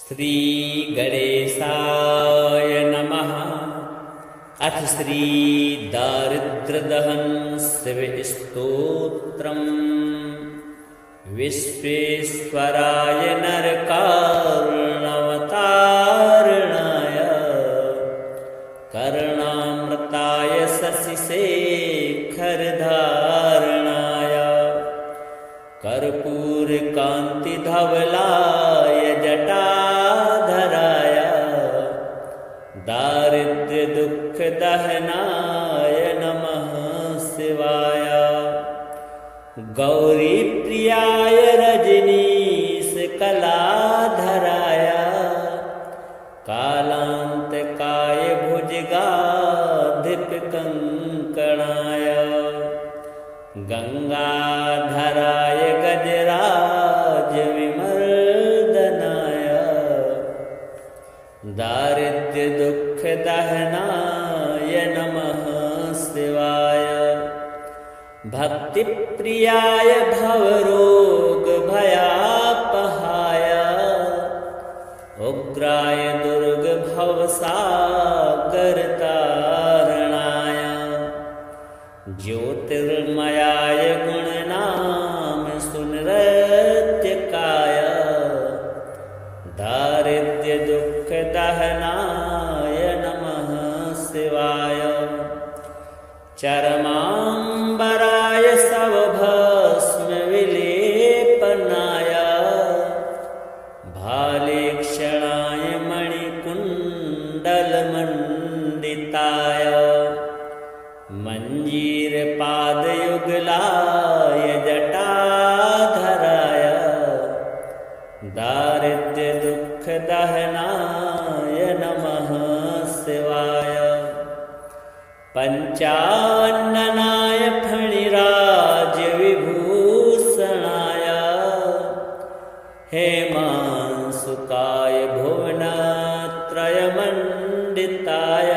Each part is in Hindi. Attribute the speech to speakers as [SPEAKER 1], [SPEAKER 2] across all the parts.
[SPEAKER 1] श्री गणेशाय नमः। अथ श्री दारिद्र्यदहन शिवस्तोत्रम्। विश्वेश्वराय नरकारुणवतारणाय कर्णामृताय शशिशेखरधारणाय कर्पूरकान्तिधवलाय जटाधराय दारिद्र्यदुःखदहनाय नमः शिवाय। गौरीप्रियाय रजनीशकलाधराय कालान्तकाय भुजगाधिपकङ्कणाय गंगाधराय गजराजविमर्दनाय दारिद्र्यदुःखदहनाय नमः शिवाय। भक्तिप्रियाय भवरोगभयापहाय उग्राय दुर्गभवसागरतारणाय ज्योतिर्मयाय गुणनाम सुनृत्यकाय दारिद्र्यदुःखदहनाय नमः शिवाय। चरमाम्बराय शवभस्मविलेपनाय भालेक्षणाय मणिकुण्डलमण्डिताय मञ्जीरपादयुगलाय जटाधराय दारिद्र्यदुःखदहनाय नमः शिवाय। पञ्चाननाय फणिराजविभूषणाय हेमांशुकाय भुवनत्रयमण्डिताय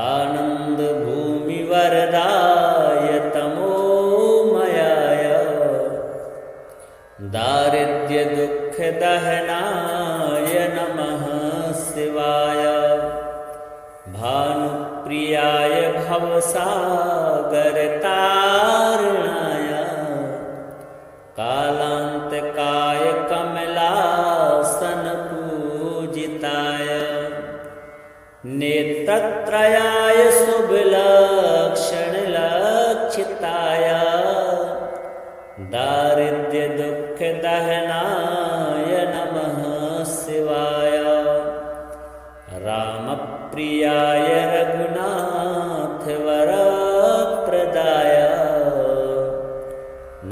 [SPEAKER 1] आनन्दभूमिवरदाय तमोमयाय दारिद्र्यदुःखदहनाय नमः शिवाय। भानुप्रियाय भवसागरतारणाय कालान्तकाय कमलासनपूजिताय नेत्रत्रयाय शुभलक्षणलक्षिताय दारिद्र्यदुःखदहनाय नमः शिवाय। रामप्रियाय रघुनाथवरप्रदाय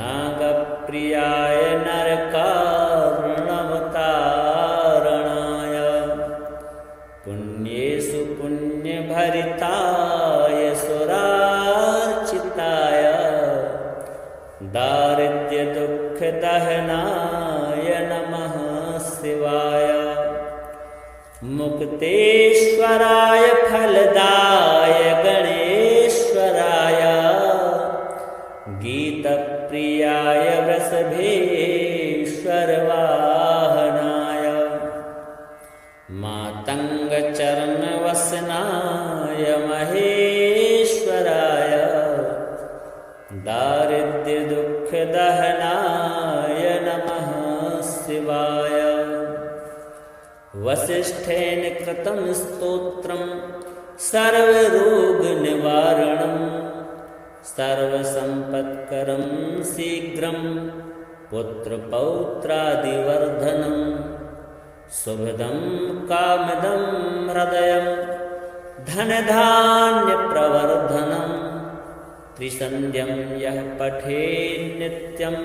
[SPEAKER 1] नागप्रियाय नरकारुणवतारणाय पुण्येषु पुण्यभरिताय सुरार्चिताय दारिद्र्यदुःखदहनाय नमः शिवाय। मुक्तेश्वराय फलदाय गणेश्वराय गीतप्रियाय वृषभेश्वरवाहनाय मातङ्गचरणवसनाय महेश्वराय दारिद्र्यदुःखदहनाय नमः शिवाय। वसिष्ठेन कृतं स्तोत्रं सर्वरोगनिवारणं सर्वसम्पत्करं शीघ्रं पुत्रपौत्रादिवर्धनं शुभदं कामदं हृदयं धनधान्यप्रवर्धनं त्रिसन्ध्यं यः पठेत् नित्यं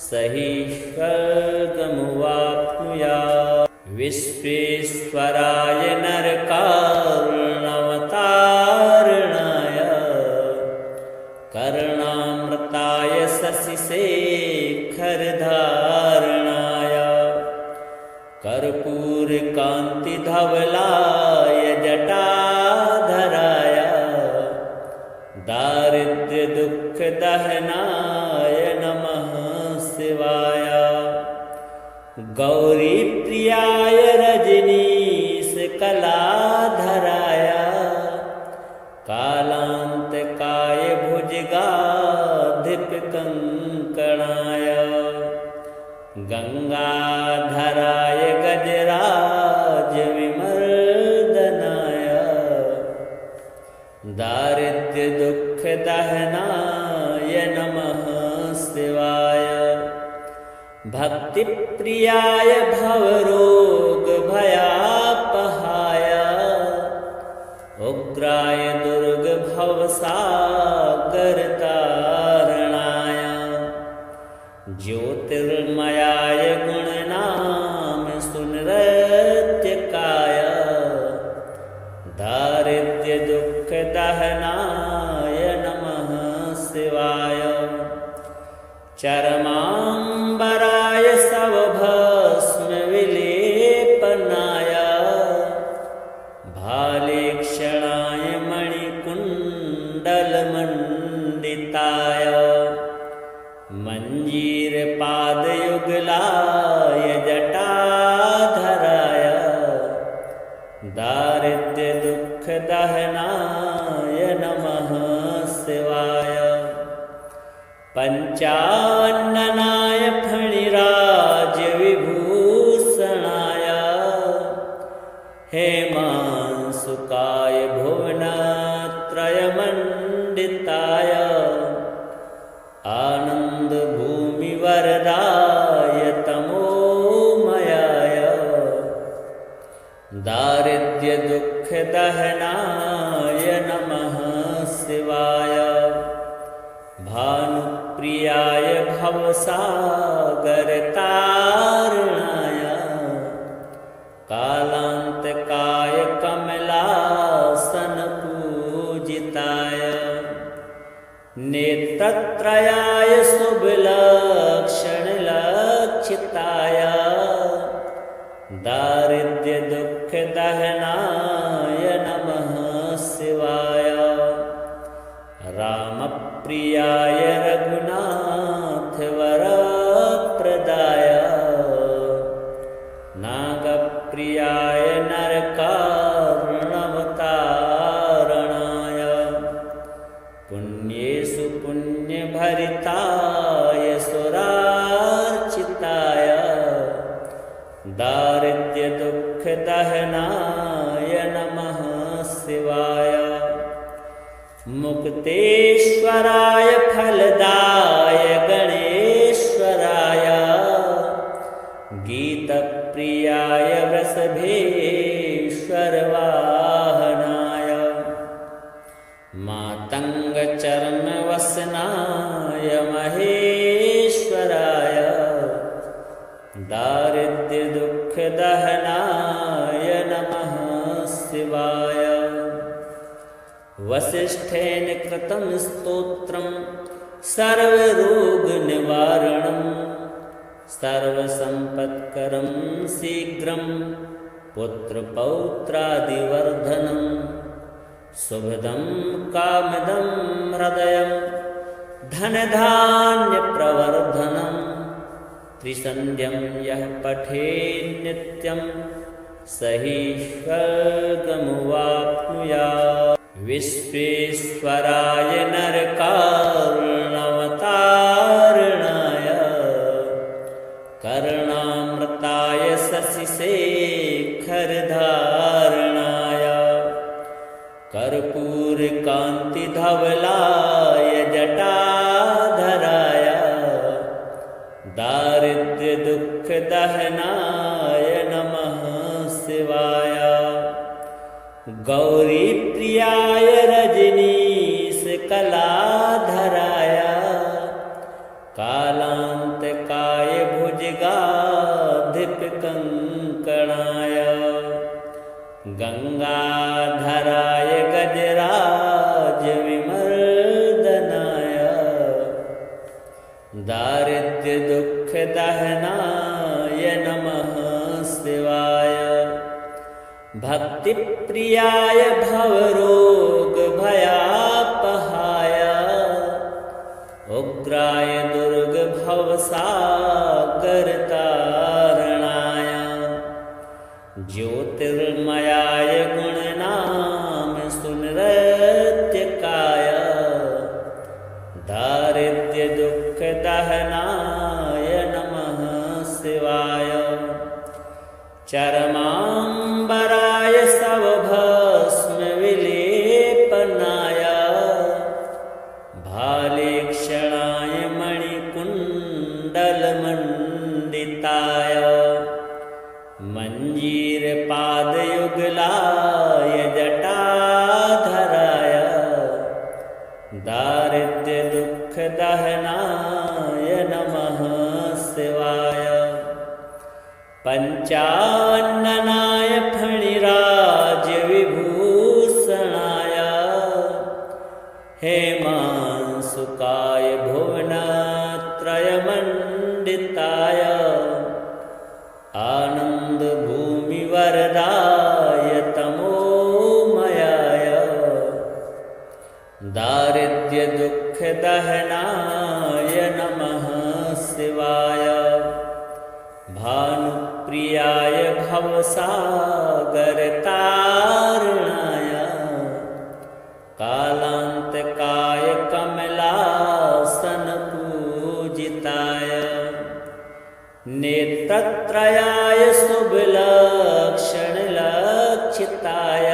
[SPEAKER 1] स हि स्वर्गमुवाप्नुयात्। विश्वेश्वराय नरकारुणवतारणाय कर्णामृताय शशिशेखरधारणाय कर्पूरकान्तिधवलाय जटाधराय दारिद्र्यदुःखदहनाय नमः शिवाय। गौरीप्रियाय रजनीशकलाधराय कालान्तकाय भुजगाधिपकङ्कणाय गङ्गाधराय गजराजविमर्दनाय दारिद्र्यदुःखदहनाय नमः शिवाय भक्तिप्रियाय भवरोगभयापहाय उग्राय दुर्गभवसागरतारणाय ज्योतिर्मयाय गुणनाम सुनृत्यकाय दारिद्र्यदुःखदहनाय नमः शिवाय चरमाम्बराय सवभस्मविलेपनाय भालेक्षणाय मणिकुण्डलमण्डिताय मञ्जीरपादयुगलाय जटाधराय दारिद्र्यदुःखदहनाय नमः शिवाय पञ्चाननाय फणिराजविभूषणाय हेमांशुकाय भुवनत्रयमण्डिताय आनन्दभूमिवरदाय तमोमयाय दारिद्र्यदुःखदहनाय नमः शिवाय भानुप्रियाय भवसागरतारणाय कालान्तकाय कमलासनपूजिताय नेत्रत्रयाय शुभलक्षणलक्षिताय दारिद्र्यदुःखदहनाय नमः शिवाय रामप्रियाय रघुनाथवरप्रदाय नागप्रियाय नरकार्णवतारणाय पुण्येषु पुण्यभरिताय सुरार्चिताय दारिद्र्यदुःखदहनाय नमः शिवाय मुक्तेश्वराय फलदाय गणेश्वराय गीतप्रियाय वृषभेश्वरवाहनाय मातङ्गचर्मवसनाय महेश्वराय दारिद्र्यदुःखदहनाय नमः शिवाय वसिष्ठेन कृतं स्तोत्रं सर्वरोगनिवारणं सर्वसम्पत्करं शीघ्रं पुत्रपौत्रादिवर्धनं शुभदं कामदं हृदयं धनधान्यप्रवर्धनं त्रिसन्ध्यं यः पठेत् नित्यं स हि स्वर्गमुवाप्नुयात् विश्वेश्वराय नरकार्णवतारणाय कर्णामृताय शशिशेखरधारणाय कर्पूरकान्तिधवलाय जटाधराय दारिद्र्यदुःखदहनाय नमः शिवाय गौरीप्रियाय रजनीशकलाधराय कालान्तकाय भुजगाधिपकङ्कणाय गङ्गाधराय गजराजविमर्दनाय दारिद्र्यदुःखदहनाय नमः शिवाय भक्तिप्रियाय भवरोगभयापहाय उग्राय दुर्गभवसागरतारणाय शिवाय चरमाम्बराय सवभस्मविलेपनाय भालेक्षणाय मणिकुण्डलमण्डिताय मञ्जीरपादयुगलाय जटाधराय दारिद्र्यदुःखदहनाय नमः शिवाय पञ्चाननाय फणिराजविभूषणाय हेमांशुकाय भुवनत्रयमण्डिताय आनन्दभूमिवरदाय तमोमयाय दारिद्र्यदुःखदहनाय नमः शिवाय भानुप्रियाय भवसागरतारणाय कालान्तकाय कमलासनपूजिताय नेत्रत्रयाय शुभलक्षणलक्षिताय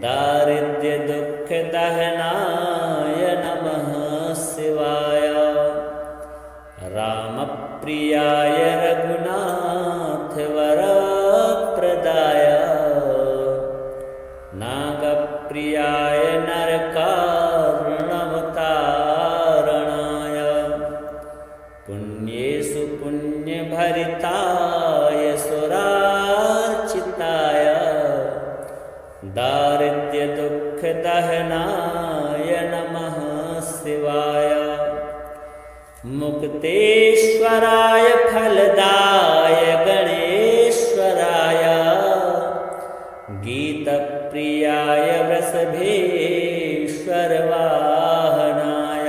[SPEAKER 1] दारिद्र्यदुःखदहनाय नमः शिवाय रामप्रियाय रघुनाथवरप्रदाय नागप्रियाय नरकार्णवतारणाय पुण्येषु पुण्यभरिताय सुरार्चिताय दारिद्र्यदुःखदहनाय नमः शिवाय मुक्तेश्वराय फलदाय गणेश्वराय गीतप्रियाय वृषभेश्वरवाहनाय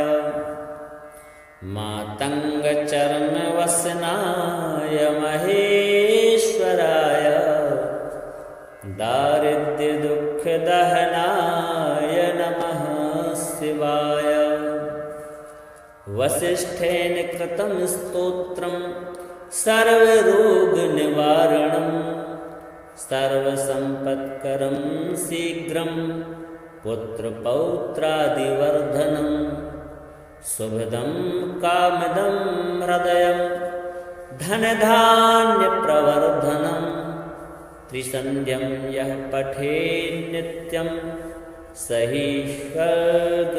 [SPEAKER 1] मातङ्गचरणवसनाय महेश्वराय दारिद्र्यदुःखदहनाय नमः शिवाय वसिष्ठेन कृतं स्तोत्रं सर्वरोगनिवारणं सर्वसम्पत्करं शीघ्रं पुत्रपौत्रादिवर्धनं शुभदं कामदं हृदयं धनधान्यप्रवर्धनं त्रिसन्ध्यं यः पठेत् नित्यं स हि स्वर्गमुवाप्नुयात्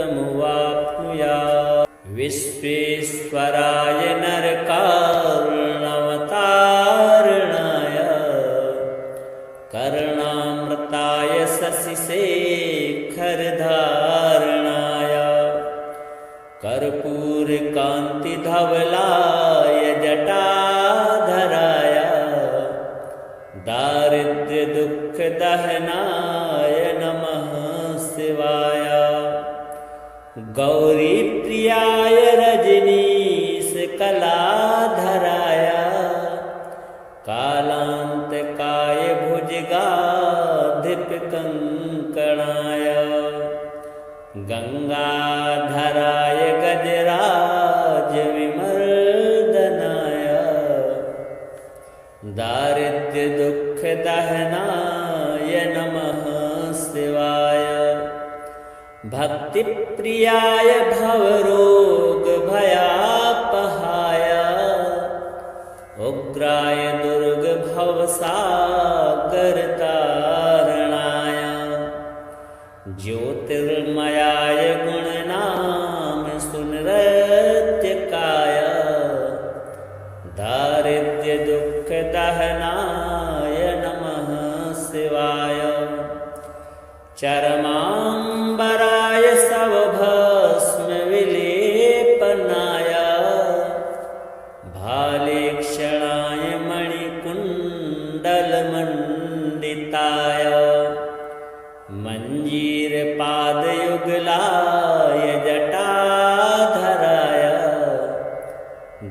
[SPEAKER 1] विश्वेश्वराय नरकार्णवतारणाय कर्णामृताय शशिशेखरधारणाय कर्पूरकान्तिधवलाय जटाधराय दारिद्र्यदुःखदहनाय नमः शिवाय गौरीप्रियाय रजनीशकलाधराय कालान्तकाय भुजगाधिपकङ्कणाय गङ्गाधराय गजराजविमर्दनाय दारिद्र्यदुःखदहनाय नमः शिवाय भक्तिप्रियाय भवरोगभयापहाय उग्राय दुर्गभवसागरतारणाय ज्योतिर्मयाय गुणनाम सुनृत्यकाय दारिद्र्यदुःखदहनाय नमः शिवाय चरमाम्बराय सवभस्मविलेपनाय भालेक्षणाय मणिकुण्डलमण्डिताय मञ्जीरपादयुगलाय जटाधराय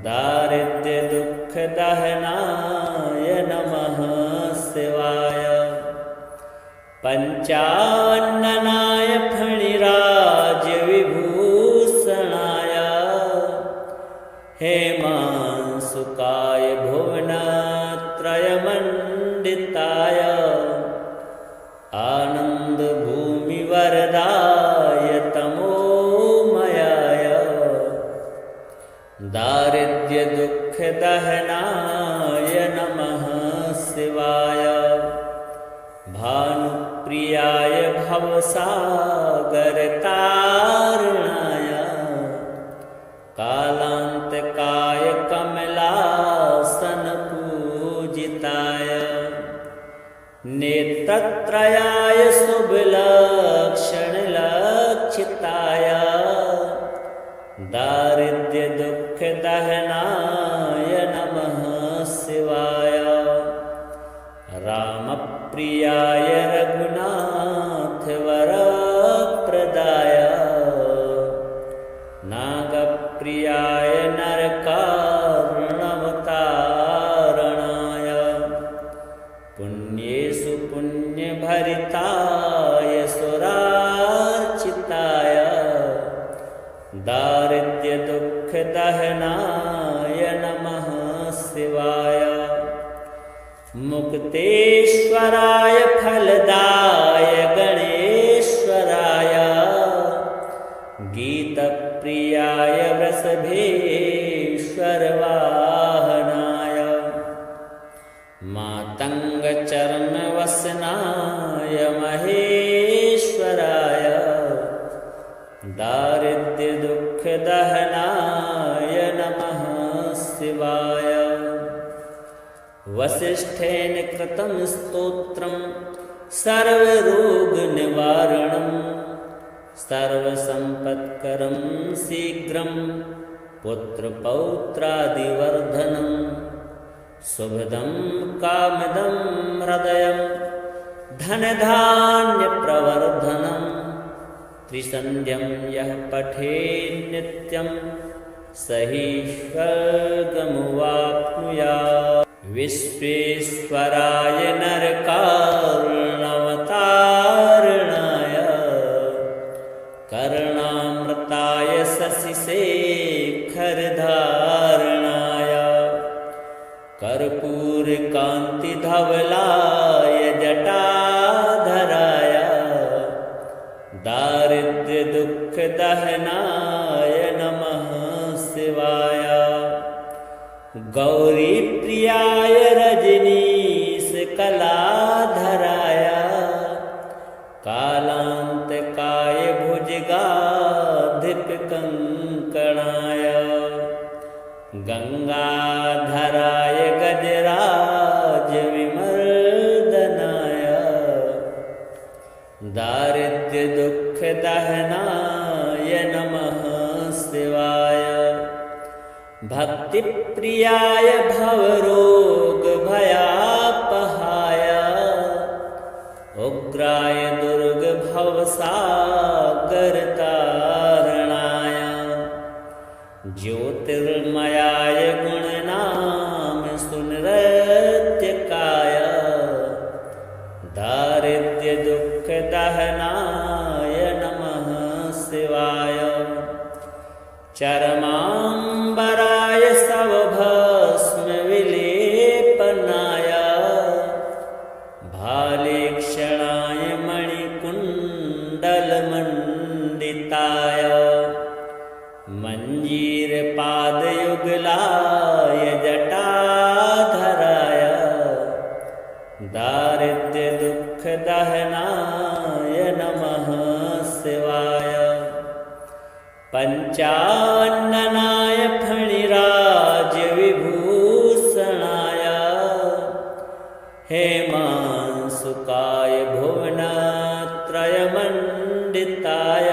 [SPEAKER 1] दारिद्र्यदुःखदहनाय नमः शिवाय पञ्चाननाय फणिराजविभूषणाय हेमांशुकाय भुवनत्रयमण्डिताय आनन्दभूमिवरदाय तमोमयाय दारिद्र्यदुःखदहनाय नमः शिवाय भानुप्रियाय भवसागरतारणाय कालान्तकाय कमलासनपूजिताय नेत्रत्रयाय शुभलक्षणलक्षिताय दारिद्र्यदुःखदहनाय नमः शिवाय रामप्रियाय रघुनाथवरप्रदाय नागप्रियाय नरकार्णवतारणाय पुण्येषु पुण्यभरिताय सुरार्चिताय दारिद्र्यदुःखदहनाय नमः शिवाय मुक्तेश्वराय फलदाय गणेश्वराय गीतप्रियाय वृषभेश्वरवाहनाय मातङ्गचर्मवसनाय महेश्वराय दारिद्र्यदुःखदहनाय नमः शिवाय वसिष्ठेन कृतं स्तोत्रं सर्वरोगनिवारणं सर्वसम्पत्करं शीघ्रं पुत्रपौत्रादिवर्धनं शुभदं कामदं हृदयं धनधान्यप्रवर्धनं त्रिसन्ध्यं यः पठेत् नित्यं स हि स्वर्गमुवाप्नुयात् विश्वेश्वराय नरकार्णवतारणाय कर्णामृताय शशिशेखरधारणाय कर्पूरकान्तिधवलाय जटाधराय दारिद्र्यदुःखदहनाय नमः शिवाय गौरीप्रियाय रजनीशकलाधराय कालान्तकाय भुजगाधिपकङ्कणाय गङ्गाधराय गजराजविमर्दनाय दारिद्र्यदुःखदहनाय नमः शिवाय भक्तिप्रियाय भवरोगभयापहाय उग्राय दुर्गभवसागरतारणाय ज्योतिर्मयाय गुणनाम सुनृत्यकाय दारिद्र्यदुःखदहनाय नमः शिवाय चरमाम्बराय सवभस्मविलेपनाय भालेक्षणाय मणिकुण्डलमण्डिताय मञ्जीरपादयुगलाय जटाधराय दारिद्र्यदुःखदहनाय नमः शिवाय पञ्चाननाय फणिराजविभूषणाय हेमांशुकाय भुवनत्रयमण्डिताय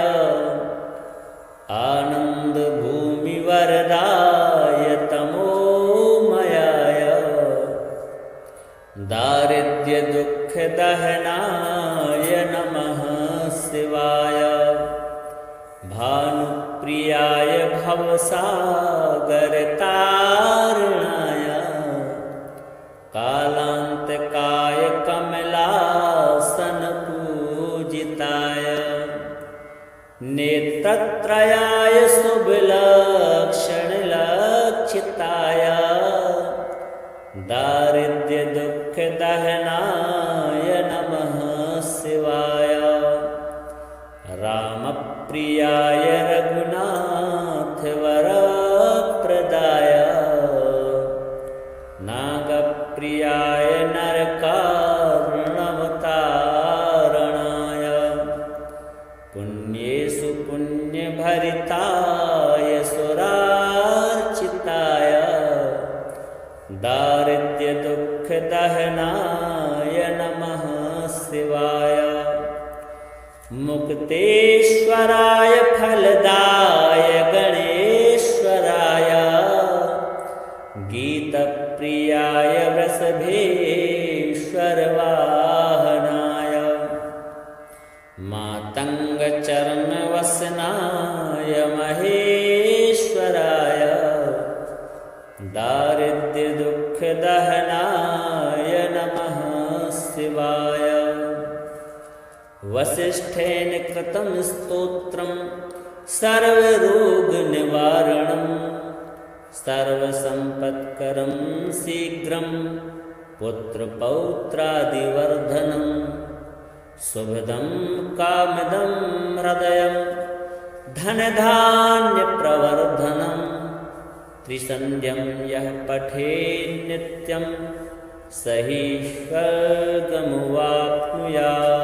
[SPEAKER 1] आनन्दभूमिवरदाय तमोमयाय दारिद्र्यदुःखदहनाय नमः शिवाय भानुप्रियाय भवसागरतारणाय कालान्तकाय कमलासनपूजिताय नेत्रत्रयाय शुभलक्षणलक्षिताय दारिद्र्यदुःखदहनाय नमः शिवाय। रामप्रियाय रघुनाथवरप्रदाय। नागप्रियाय नरकार्णवतारणाय। पुण्येषु पुण्यभरिताय सुरार्चिताय। दारिद्र्यदुःखदहनाय नमः शिवाय। मुक्तेश्वराय फलदाय गणेश्वराय। गीतप्रियाय वृषभेश्वरवाहनाय। मातङ्गचरणवसनाय महेश्वराय। दारिद्र्यदुःखदहनाय नमः शिवाय। वसिष्ठेन कृतं स्तोत्रं सर्वरोगनिवारणं। सर्वसम्पत्करं शीघ्रं पुत्रपौत्रादिवर्धनं। शुभदं कामदं हृदयं धनधान्यप्रवर्धनं। त्रिसन्ध्यं यः पठेत् नित्यं स हि स्वर्गमुवाप्नुयात्।